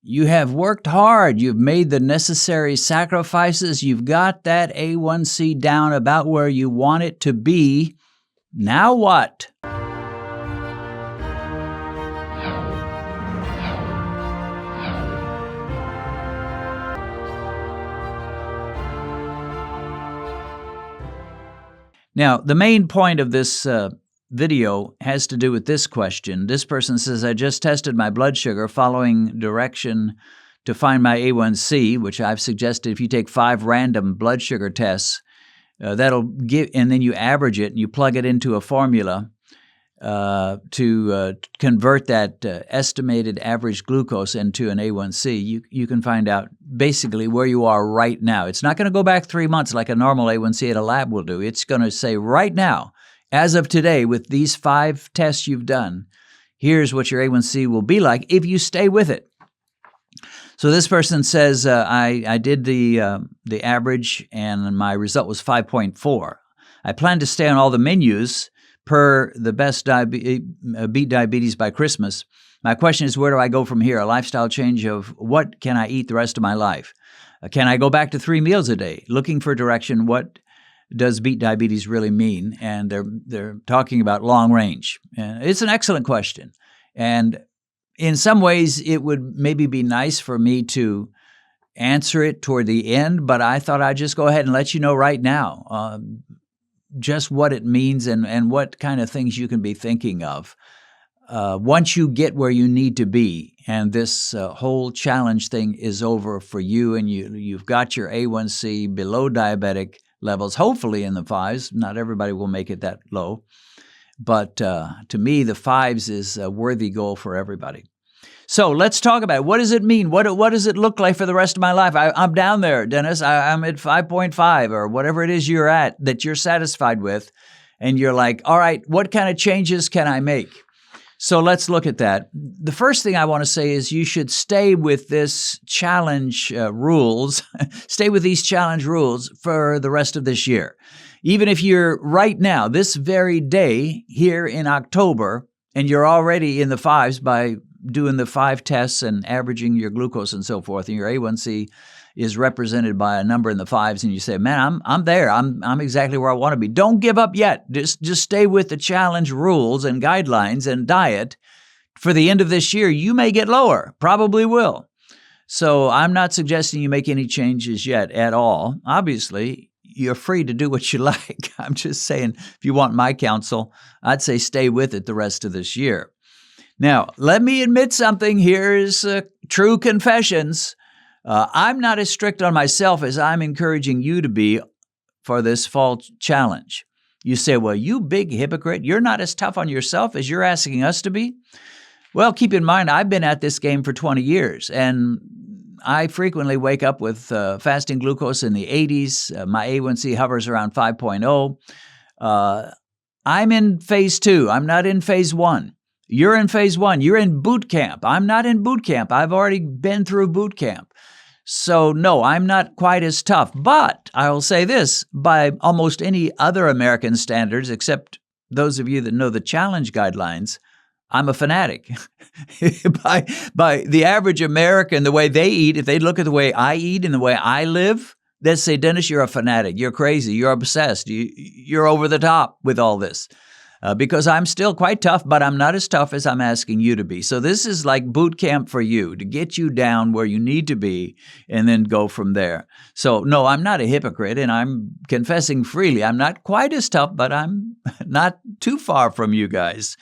You have worked hard. You've made the necessary sacrifices. You've got that A1c down about where you want it to be. Now what? Now, the main point of this video has to do with this question. This person says, I just tested my blood sugar following direction to find my A1c, which I've suggested if you take 5 random blood sugar tests, that'll give, and then you average it and you plug it into a formula to convert that estimated average glucose into an A1c. You can find out basically where you are right now. It's not going to go back 3 months like a normal A1c at a lab will do. It's going to say right now, as of today, with these 5 tests you've done, here's what your A1c will be like if you stay with it. So this person says, I did the average and my result was 5.4. I plan to stay on all the menus per the best beat diabetes by Christmas. My question is, where do I go from here? A lifestyle change of what can I eat the rest of my life? Can I go back to 3 meals a day? Looking for direction, what does beat diabetes really mean? And they're talking about long range. And it's an excellent question. And in some ways, it would maybe be nice for me to answer it toward the end, but I thought I'd just go ahead and let you know right now just what it means and what kind of things you can be thinking of once you get where you need to be and this whole challenge thing is over for you and you've got your A1c below diabetic levels, hopefully in the 5s. Not everybody will make it that low. But to me, the 5s is a worthy goal for everybody. So let's talk about it. What does it mean? What does it look like for the rest of my life? I'm down there, Dennis. I'm at 5.5 or whatever it is you're at that you're satisfied with. And you're like, all right, what kind of changes can I make? So let's look at that. The first thing I want to say is you should stay with this challenge rules. Stay with these challenge rules for the rest of this year. Even if you're right now, this very day here in October, and you're already in the 5s by doing the 5 tests and averaging your glucose and so forth, and your A1c is represented by a number in the 5s, and you say, man, I'm there. I'm exactly where I want to be. Don't give up yet. Just stay with the challenge rules and guidelines and diet. For the end of this year, you may get lower. Probably will. So I'm not suggesting you make any changes yet at all. Obviously, you're free to do what you like. I'm just saying, if you want my counsel, I'd say stay with it the rest of this year. Now, let me admit something. Here's true confessions. I'm not as strict on myself as I'm encouraging you to be for this fall challenge. You say, well, you big hypocrite, you're not as tough on yourself as you're asking us to be. Well, keep in mind, I've been at this game for 20 years, and I frequently wake up with fasting glucose in the 80s. My A1c hovers around 5.0. I'm in phase 2. I'm not in phase 1. You're in phase 1. You're in boot camp. I'm not in boot camp. I've already been through boot camp. So no, I'm not quite as tough. But I'll say this, by almost any other American standards, except those of you that know the challenge guidelines, I'm a fanatic. by the average American, the way they eat, if they look at the way I eat and the way I live, they'd say, Dennis, you're a fanatic. You're crazy. You're obsessed. You're over the top with all this. Because I'm still quite tough, but I'm not as tough as I'm asking you to be. So this is like boot camp for you, to get you down where you need to be and then go from there. So no, I'm not a hypocrite, and I'm confessing freely. I'm not quite as tough, but I'm not too far from you guys.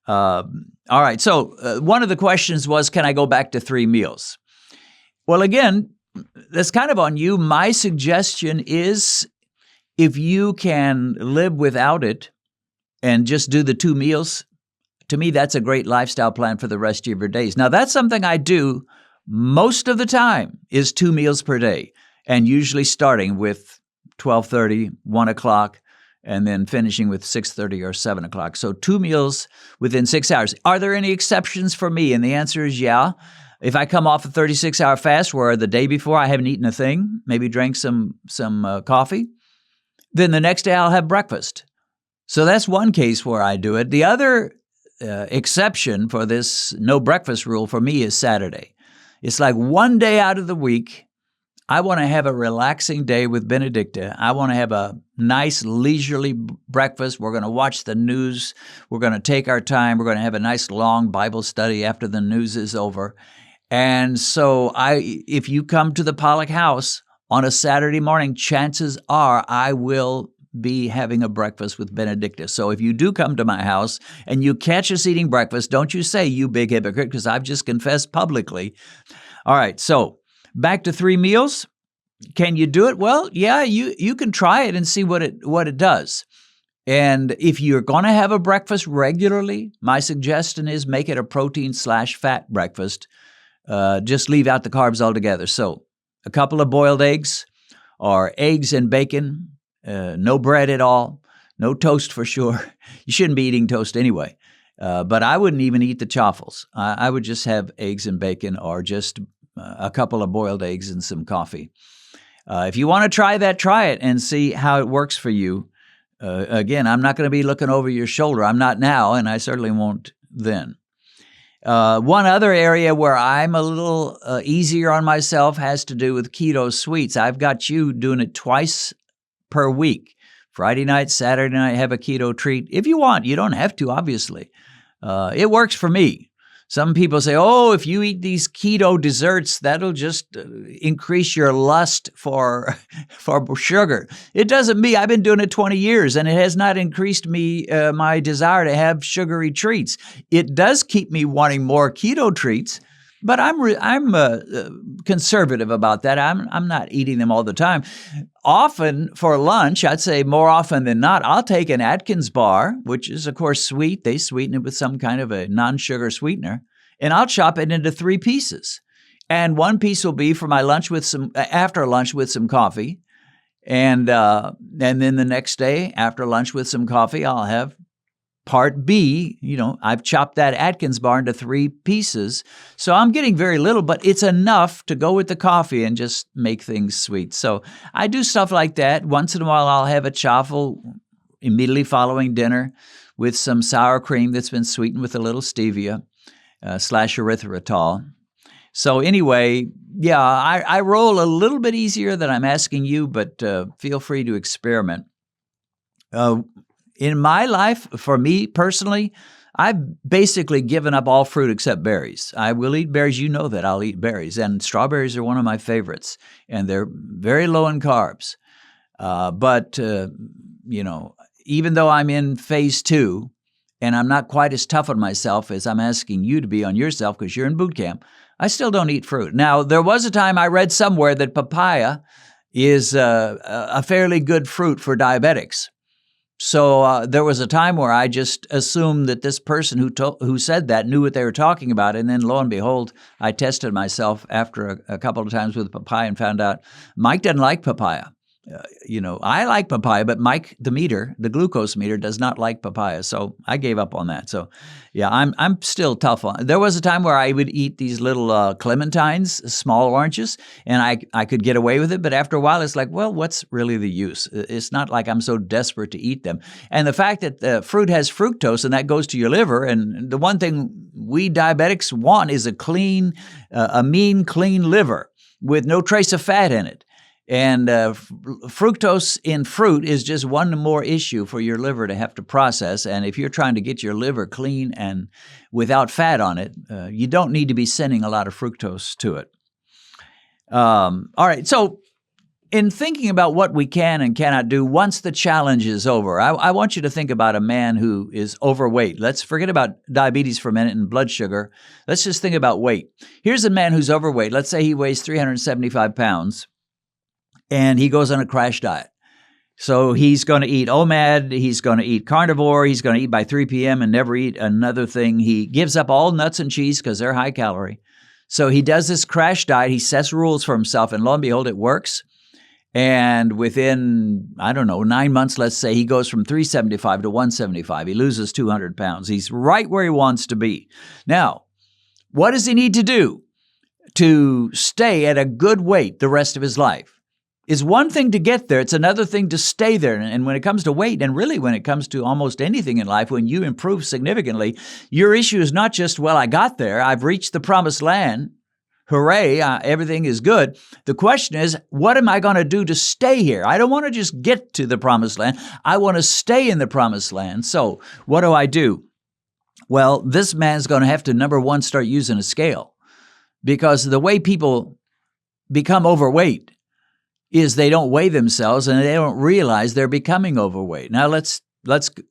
All right, so one of the questions was, can I go back to 3 meals? Well, again, that's kind of on you. My suggestion is if you can live without it, and just do the 2 meals, to me, that's a great lifestyle plan for the rest of your days. Now, that's something I do most of the time is 2 meals per day, and usually starting with 12:30, 1 o'clock, and then finishing with 6:30 or 7 o'clock. So 2 meals within 6 hours. Are there any exceptions for me? And the answer is yeah. If I come off a 36-hour fast where the day before I haven't eaten a thing, maybe drank some coffee, then the next day I'll have breakfast. So that's one case where I do it. The other exception for this no breakfast rule for me is Saturday. It's like one day out of the week, I want to have a relaxing day with Benedicta. I want to have a nice leisurely breakfast. We're going to watch the news. We're going to take our time. We're going to have a nice long Bible study after the news is over. And so if you come to the Pollock house on a Saturday morning, chances are I will be having a breakfast with Benedicta. So if you do come to my house and you catch us eating breakfast, don't you say, you big hypocrite, because I've just confessed publicly. All right, so back to 3 meals. Can you do it? Well, yeah, you can try it and see what it does. And if you're going to have a breakfast regularly, my suggestion is make it a protein/fat breakfast. Just leave out the carbs altogether. So a couple of boiled eggs or eggs and bacon, no bread at all, no toast for sure. You shouldn't be eating toast anyway. But I wouldn't even eat the chaffles. I would just have eggs and bacon or just a couple of boiled eggs and some coffee. If you want to try that, try it and see how it works for you. Again, I'm not going to be looking over your shoulder. I'm not now, and I certainly won't then. One other area where I'm a little easier on myself has to do with keto sweets. I've got you doing it twice per week. Friday night, Saturday night, have a keto treat. If you want, you don't have to, obviously. It works for me. Some people say, oh, if you eat these keto desserts, that'll just increase your lust for sugar. It doesn't me. I've been doing it 20 years, and it has not increased my desire to have sugary treats. It does keep me wanting more keto treats, but I'm conservative about that. I'm not eating them all the time. Often for lunch, I'd say more often than not, I'll take an Atkins bar, which is, of course, sweet. They sweeten it with some kind of a non-sugar sweetener, and I'll chop it into 3 pieces. And one piece will be for my lunch after lunch with some coffee, and then the next day after lunch with some coffee, I'll have part B. I've chopped that Atkins bar into 3 pieces. So I'm getting very little, but it's enough to go with the coffee and just make things sweet. So I do stuff like that. Once in a while, I'll have a chaffle immediately following dinner with some sour cream that's been sweetened with a little stevia / erythritol. So anyway, yeah, I roll a little bit easier than I'm asking you, but feel free to experiment. In my life, for me personally, I've basically given up all fruit except berries. I will eat berries. You know that I'll eat berries. And strawberries are one of my favorites. And they're very low in carbs. But even though I'm in phase 2, and I'm not quite as tough on myself as I'm asking you to be on yourself because you're in boot camp, I still don't eat fruit. Now, there was a time I read somewhere that papaya is a fairly good fruit for diabetics. So there was a time where I just assumed that this person who said that knew what they were talking about, and then lo and behold, I tested myself after a couple of times with papaya and found out Mike doesn't like papaya. I like papaya, but Mike, the glucose meter, does not like papaya. So I gave up on that. So yeah, I'm still tough on. There was a time where I would eat these little clementines, small oranges, and I could get away with it. But after a while, it's like, well, what's really the use? It's not like I'm so desperate to eat them. And the fact that fruit has fructose and that goes to your liver, and the one thing we diabetics want is a mean, clean liver with no trace of fat in it. And fructose in fruit is just one more issue for your liver to have to process. And if you're trying to get your liver clean and without fat on it, you don't need to be sending a lot of fructose to it. All right. So in thinking about what we can and cannot do once the challenge is over, I want you to think about a man who is overweight. Let's forget about diabetes for a minute and blood sugar. Let's just think about weight. Here's a man who's overweight. Let's say he weighs 375 pounds. And he goes on a crash diet. So he's going to eat OMAD, he's going to eat carnivore, he's going to eat by 3 p.m. and never eat another thing. He gives up all nuts and cheese because they're high calorie. So he does this crash diet, he sets rules for himself, and lo and behold, it works. And within, 9 months, let's say, he goes from 375 to 175. He loses 200 pounds. He's right where he wants to be. Now, what does he need to do to stay at a good weight the rest of his life? It's one thing to get there. It's another thing to stay there. And when it comes to weight, and really when it comes to almost anything in life, when you improve significantly, your issue is not just, well, I got there, I've reached the promised land. Hooray, everything is good. The question is, what am I going to do to stay here? I don't want to just get to the promised land. I want to stay in the promised land. So what do I do? Well, this man's going to have to, number one, start using a scale, because the way people become overweight is they don't weigh themselves and they don't realize they're becoming overweight. Now let's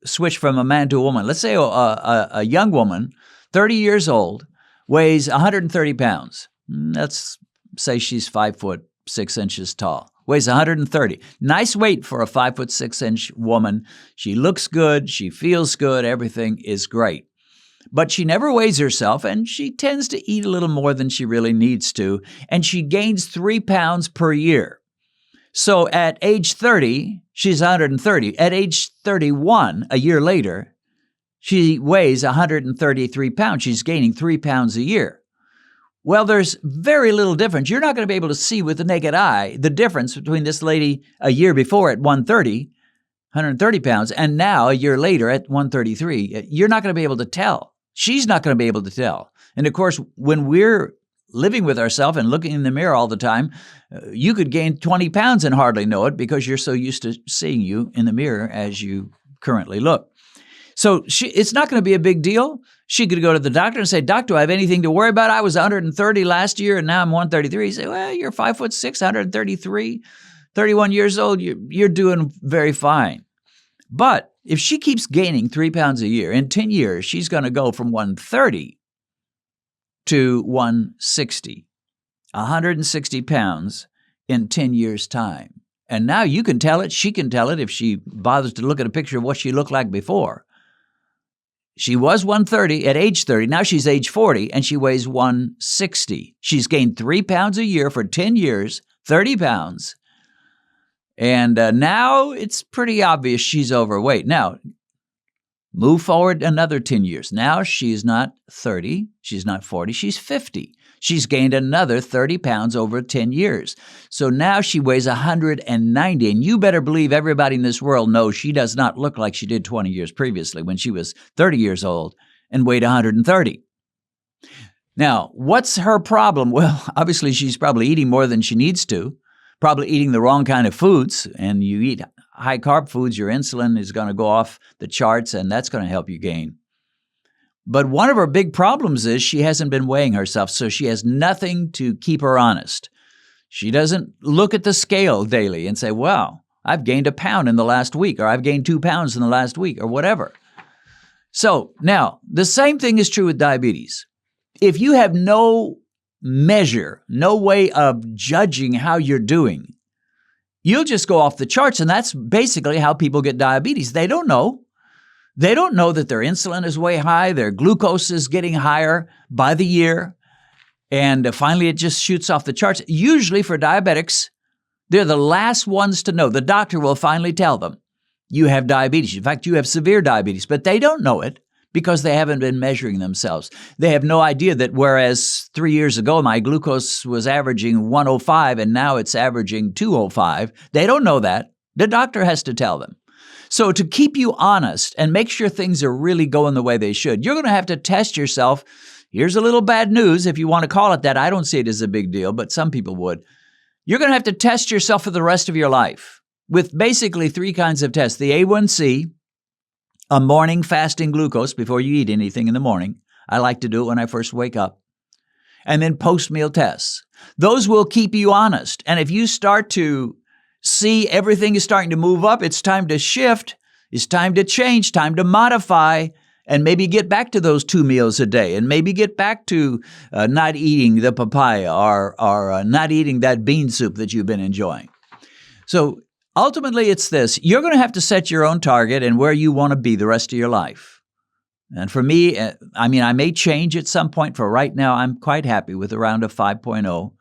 switch from a man to a woman. Let's say a young woman, 30 years old, weighs 130 pounds. Let's say she's 5'6" tall. Weighs 130. Nice weight for a 5'6" woman. She looks good. She feels good. Everything is great. But she never weighs herself, and she tends to eat a little more than she really needs to, and she gains 3 pounds per year. So at age 30, she's 130. At age 31, a year later, she weighs 133 pounds. She's gaining 3 pounds a year. Well, there's very little difference. You're not going to be able to see with the naked eye the difference between this lady a year before at 130 pounds, and now a year later at 133. You're not going to be able to tell. She's not going to be able to tell. And of course, when we're living with ourselves and looking in the mirror all the time, you could gain 20 pounds and hardly know it because you're so used to seeing you in the mirror as you currently look. So it's not going to be a big deal. She could go to the doctor and say, "Doc, do I have anything to worry about? I was 130 last year and now I'm 133. He say, "Well, you're 5'6", 133, 31 years old. You're doing very fine." But if she keeps gaining 3 pounds a year, in 10 years, she's going to go from 130 to 160, 160 pounds in 10 years' time. And now you can tell it, she can tell it if she bothers to look at a picture of what she looked like before. She was 130 at age 30. Now she's age 40 and she weighs 160. She's gained 3 pounds a year for 10 years, 30 pounds. And now it's pretty obvious she's overweight. Now, move forward another 10 years. Now she's not 30, she's not 40, she's 50. She's gained another 30 pounds over 10 years. So now she weighs 190, and you better believe everybody in this world knows she does not look like she did 20 years previously when she was 30 years old and weighed 130. Now, what's her problem? Well, obviously she's probably eating more than she needs to, probably eating the wrong kind of foods, and you eat high-carb foods, your insulin is going to go off the charts, and that's going to help you gain. But one of her big problems is she hasn't been weighing herself, so she has nothing to keep her honest. She doesn't look at the scale daily and say, "Wow, I've gained a pound in the last week," or "I've gained 2 pounds in the last week," or whatever. So now, the same thing is true with diabetes. If you have no measure, no way of judging how you're doing, you'll just go off the charts, and that's basically how people get diabetes. They don't know. They don't know that their insulin is way high, their glucose is getting higher by the year, and finally it just shoots off the charts. Usually for diabetics, they're the last ones to know. The doctor will finally tell them, "You have diabetes." In fact, you have severe diabetes, but they don't know it because they haven't been measuring themselves. They have no idea that whereas 3 years ago my glucose was averaging 105 and now it's averaging 205, they don't know that. The doctor has to tell them. So to keep you honest and make sure things are really going the way they should, you're going to have to test yourself. Here's a little bad news, if you want to call it that. I don't see it as a big deal, but some people would. You're going to have to test yourself for the rest of your life with basically 3 kinds of tests. The A1c, a morning fasting glucose before you eat anything in the morning. I like to do it when I first wake up. And then post-meal tests. Those will keep you honest. And if you start to see everything is starting to move up, it's time to shift, it's time to change, time to modify, and maybe get back to those 2 meals a day, and maybe get back to not eating the papaya or not eating that bean soup that you've been enjoying. So ultimately, it's this. You're going to have to set your own target and where you want to be the rest of your life. And for me, I may change at some point. For right now, I'm quite happy with around a 5.0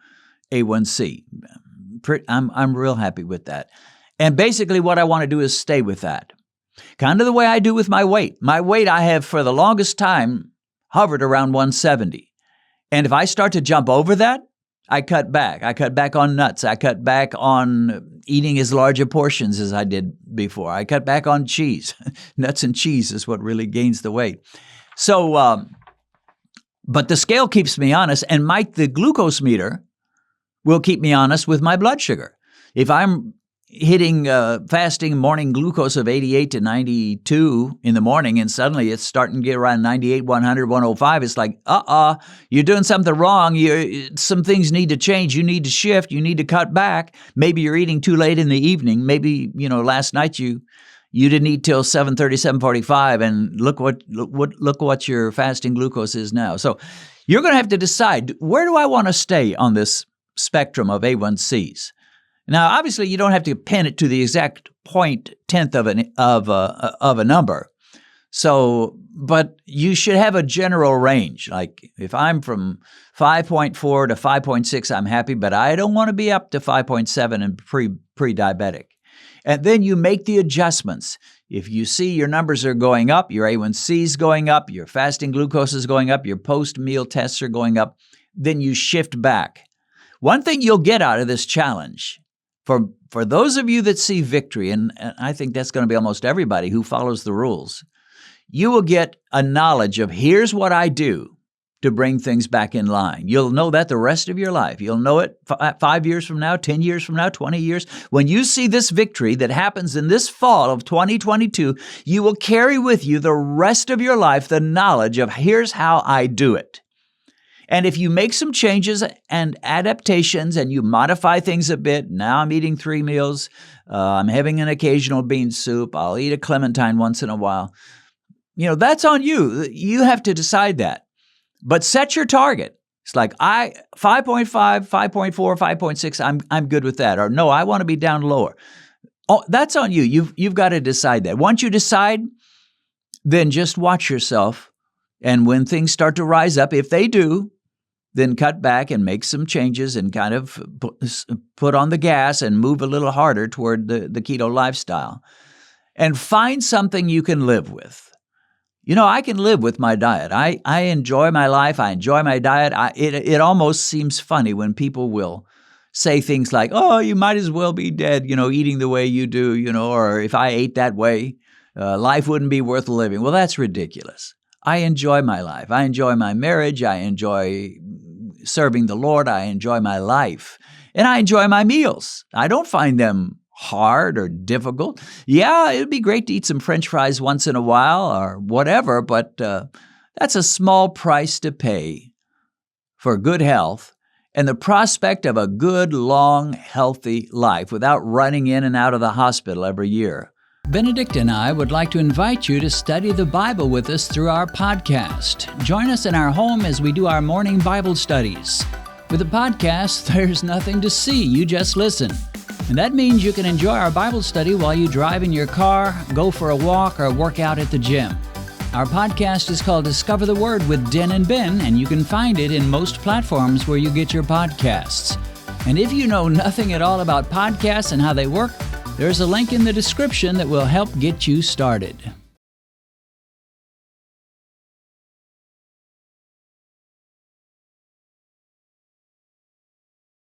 A1c. I'm real happy with that. And basically what I want to do is stay with that. Kind of the way I do with my weight. My weight I have for the longest time hovered around 170. And if I start to jump over that, I cut back. I cut back on nuts. I cut back on eating as large a portions as I did before. I cut back on cheese. Nuts and cheese is what really gains the weight. So, But the scale keeps me honest, and Mike, the glucose meter, will keep me honest with my blood sugar. If I'm hitting fasting morning glucose of 88 to 92 in the morning, and suddenly it's starting to get around 98, 100, 105, it's like, you're doing something wrong. Some things need to change. You need to shift. You need to cut back. Maybe you're eating too late in the evening. Maybe, last night you didn't eat till 7:30, 7:45, and look what your fasting glucose is now. So you're going to have to decide, where do I want to stay on this spectrum of A1Cs? Now, obviously, you don't have to pin it to the exact 0.1 of a number. So, but you should have a general range. Like if I'm from 5.4 to 5.6, I'm happy, but I don't want to be up to 5.7 and pre-diabetic. And then you make the adjustments. If you see your numbers are going up, your A1C is going up, your fasting glucose is going up, your post-meal tests are going up, then you shift back. One thing you'll get out of this challenge, for those of you that see victory, and I think that's going to be almost everybody who follows the rules, you will get a knowledge of here's what I do to bring things back in line. You'll know that the rest of your life. You'll know it 5 years from now, 10 years from now, 20 years. When you see this victory that happens in this fall of 2022, you will carry with you the rest of your life the knowledge of here's how I do it. And if you make some changes and adaptations and you modify things a bit, now I'm eating 3 meals, I'm having an occasional bean soup, I'll eat a clementine once in a while, that's on you. You have to decide that. But set your target. It's like 5.5, 5.4, 5.6, I'm good with that. Or no, I want to be down lower. Oh, that's on you. You've got to decide that. Once you decide, then just watch yourself. And when things start to rise up, if they do, then cut back and make some changes and kind of put on the gas and move a little harder toward the keto lifestyle. And find something you can live with. I can live with my diet. I enjoy my life. I enjoy my diet. It almost seems funny when people will say things like, oh, you might as well be dead, eating the way you do, or if I ate that way, life wouldn't be worth living. Well, that's ridiculous. I enjoy my life. I enjoy my marriage. I enjoy serving the Lord. I enjoy my life. And I enjoy my meals. I don't find them hard or difficult. Yeah, it'd be great to eat some French fries once in a while or whatever, but that's a small price to pay for good health and the prospect of a good, long, healthy life without running in and out of the hospital every year. Benedict and I would like to invite you to study the Bible with us through our podcast. Join us in our home as we do our morning Bible studies. With a podcast, there's nothing to see. You just listen. And that means you can enjoy our Bible study while you drive in your car, go for a walk, or work out at the gym. Our podcast is called Discover the Word with Den and Ben, and you can find it in most platforms where you get your podcasts. And if you know nothing at all about podcasts and how they work, there's a link in the description that will help get you started.